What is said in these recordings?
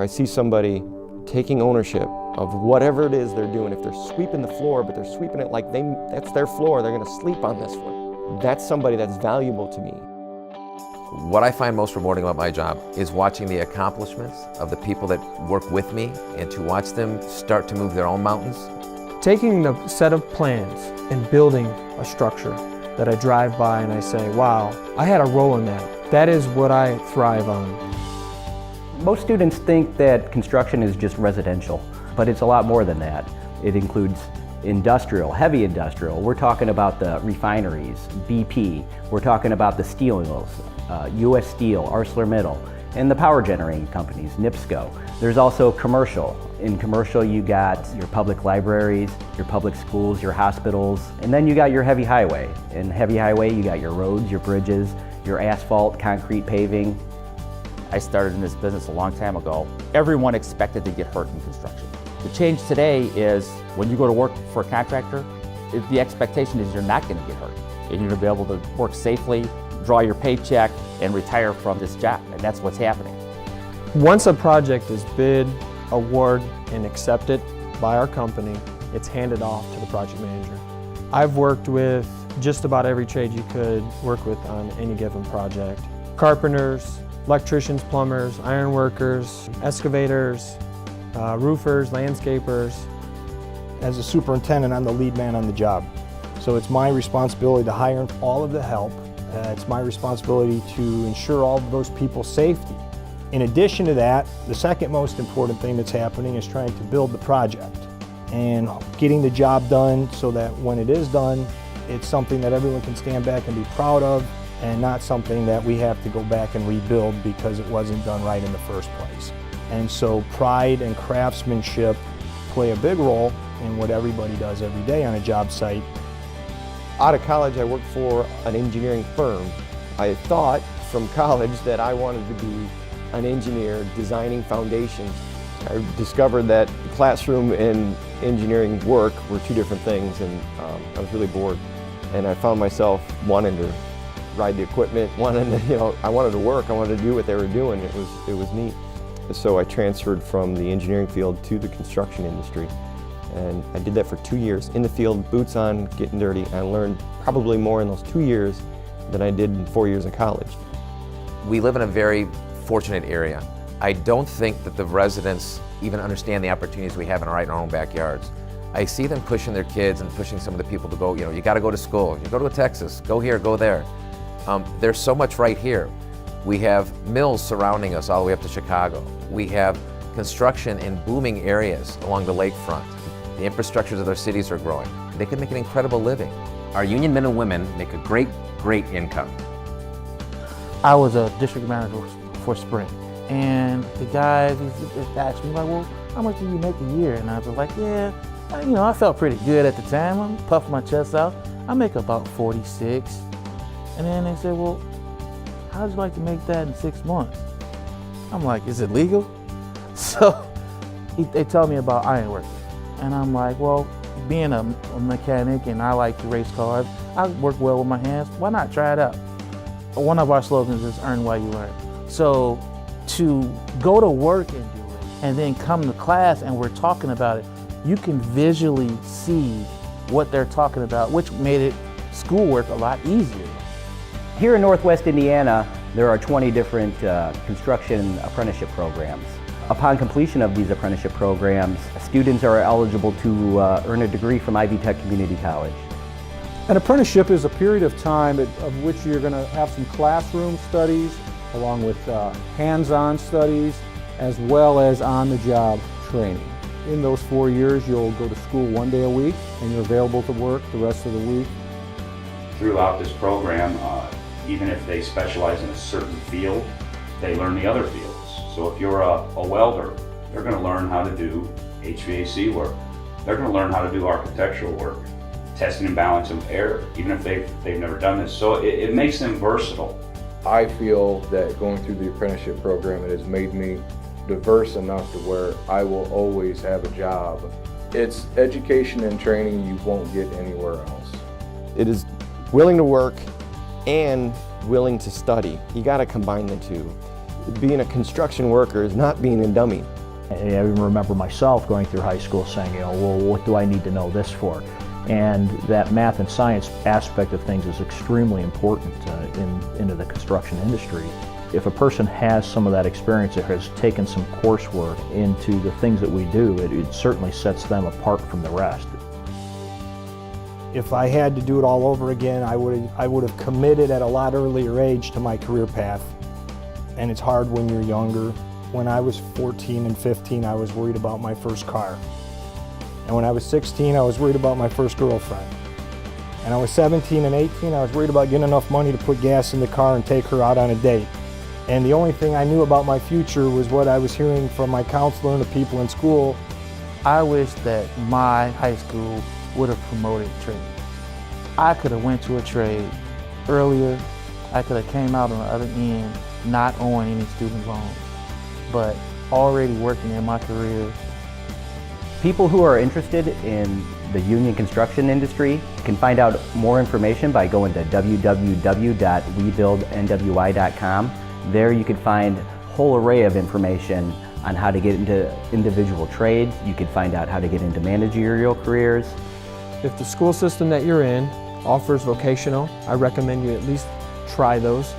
I see somebody taking ownership of whatever it is they're doing, if they're sweeping the floor, but they're sweeping it like that's their floor, they're gonna sleep on this floor. That's somebody that's valuable to me. What I find most rewarding about my job is watching the accomplishments of the people that work with me and to watch them start to move their own mountains. Taking the set of plans and building a structure that I drive by and I say, wow, I had a role in that. That is what I thrive on. Most students think that construction is just residential, but it's a lot more than that. It includes industrial, heavy industrial. We're talking about the refineries, BP. We're talking about the steel mills, U.S. Steel, ArcelorMittal, and the power generating companies, NIPSCO. There's also commercial. In commercial, you got your public libraries, your public schools, your hospitals, and then you got your heavy highway. In heavy highway, you got your roads, your bridges, your asphalt, concrete paving. I started in this business a long time ago. Everyone expected to get hurt in construction. The change today is when you go to work for a contractor, the expectation is you're not going to get hurt. And you're going to be able to work safely, draw your paycheck, and retire from this job. And that's what's happening. Once a project is bid, awarded, and accepted by our company, it's handed off to the project manager. I've worked with just about every trade you could work with on any given project. Carpenters, electricians, plumbers, iron workers, excavators, roofers, landscapers. As a superintendent, I'm the lead man on the job. So it's my responsibility to hire all of the help. It's my responsibility to ensure all of those people's safety. In addition to that, the second most important thing that's happening is trying to build the project and getting the job done so that when it is done, it's something that everyone can stand back and be proud of, and not something that we have to go back and rebuild because it wasn't done right in the first place. And so pride and craftsmanship play a big role in what everybody does every day on a job site. Out of college, I worked for an engineering firm. I thought from college that I wanted to be an engineer designing foundations. I discovered that classroom and engineering work were two different things, and I was really bored. And I found myself wanting to ride the equipment, I wanted to work, I wanted to do what they were doing. It was neat. So I transferred from the engineering field to the construction industry. And I did that for 2 years, in the field, boots on, getting dirty. I learned probably more in those 2 years than I did in 4 years in college. We live in a very fortunate area. I don't think that the residents even understand the opportunities we have in our own backyards. I see them pushing their kids and pushing some of the people to go, you got to go to school, you go to Texas, go here, go there. There's so much right here. We have mills surrounding us all the way up to Chicago. We have construction in booming areas along the lakefront. The infrastructures of their cities are growing. They can make an incredible living. Our union men and women make a great, great income. I was a district manager for Sprint, and the guys asked me, like, well, how much do you make a year? And I was like, yeah, I felt pretty good at the time. I'm puffing my chest out. I make about 46. And then they said, well, how'd you like to make that in 6 months? I'm like, is it legal? So they told me about ironworking. And I'm like, well, being a mechanic and I like to race cars, I work well with my hands, why not try it out? One of our slogans is earn while you learn. So to go to work and do it, and then come to class and we're talking about it, you can visually see what they're talking about, which made it schoolwork a lot easier. Here in Northwest Indiana, there are 20 different construction apprenticeship programs. Upon completion of these apprenticeship programs, students are eligible to earn a degree from Ivy Tech Community College. An apprenticeship is a period of time of which you're going to have some classroom studies along with hands-on studies as well as on-the-job training. In those 4 years, you'll go to school 1 day a week and you're available to work the rest of the week. Throughout this program, even if they specialize in a certain field, they learn the other fields. So if you're a welder, they're going to learn how to do HVAC work. They're going to learn how to do architectural work, testing and balance of air, even if they've never done this. So it makes them versatile. I feel that going through the apprenticeship program, it has made me diverse enough to where I will always have a job. It's education and training you won't get anywhere else. It is willing to work and willing to study. You got to combine the two. Being a construction worker is not being a dummy. I even remember myself going through high school saying, well, what do I need to know this for? And that math and science aspect of things is extremely important into the construction industry. If a person has some of that experience or has taken some coursework into the things that we do, it certainly sets them apart from the rest. If I had to do it all over again, I would have committed at a lot earlier age to my career path. And it's hard when you're younger. When I was 14 and 15, I was worried about my first car. And when I was 16, I was worried about my first girlfriend. And I was 17 and 18, I was worried about getting enough money to put gas in the car and take her out on a date. And the only thing I knew about my future was what I was hearing from my counselor and the people in school. I wish that my high school would have promoted trade. I could have went to a trade earlier. I could have came out on the other end not owing any student loans, but already working in my career. People who are interested in the union construction industry can find out more information by going to www.webuildnwi.com. There you can find a whole array of information on how to get into individual trades. You can find out how to get into managerial careers. If the school system that you're in offers vocational, I recommend you at least try those.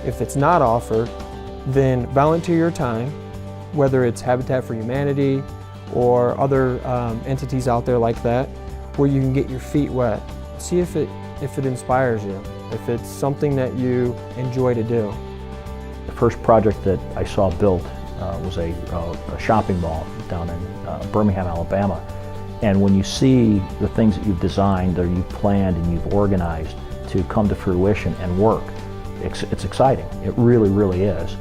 If it's not offered, then volunteer your time, whether it's Habitat for Humanity or other entities out there like that, where you can get your feet wet. See if it inspires you, if it's something that you enjoy to do. The first project that I saw built was a shopping mall down in Birmingham, Alabama. And when you see the things that you've designed or you've planned and you've organized to come to fruition and work, it's exciting. It really, really is.